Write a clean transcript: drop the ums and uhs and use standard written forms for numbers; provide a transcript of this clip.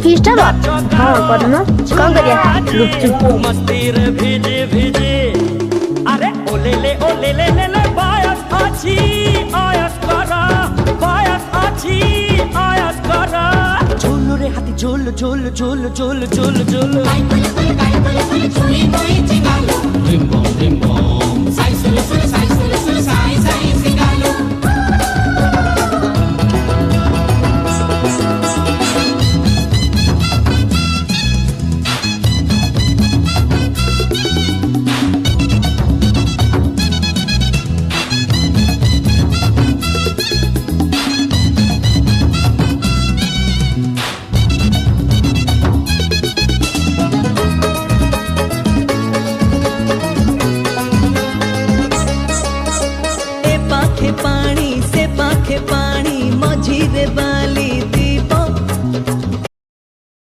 feast হলো হ্যাঁ করো না কম করিয়া লুপচুপ মস্তির ভিজে ভিজে আরে ও লে লে বায়াস আছি আয়াস করা বায়াস আছি আয়াস করা ঝোল রে হাতি ঝোল ঝোল ঝোল ঝোল ঝোল ঝোল Rim bom, sai, sulu, sulu, sai, sulu, sulu, sai, sai,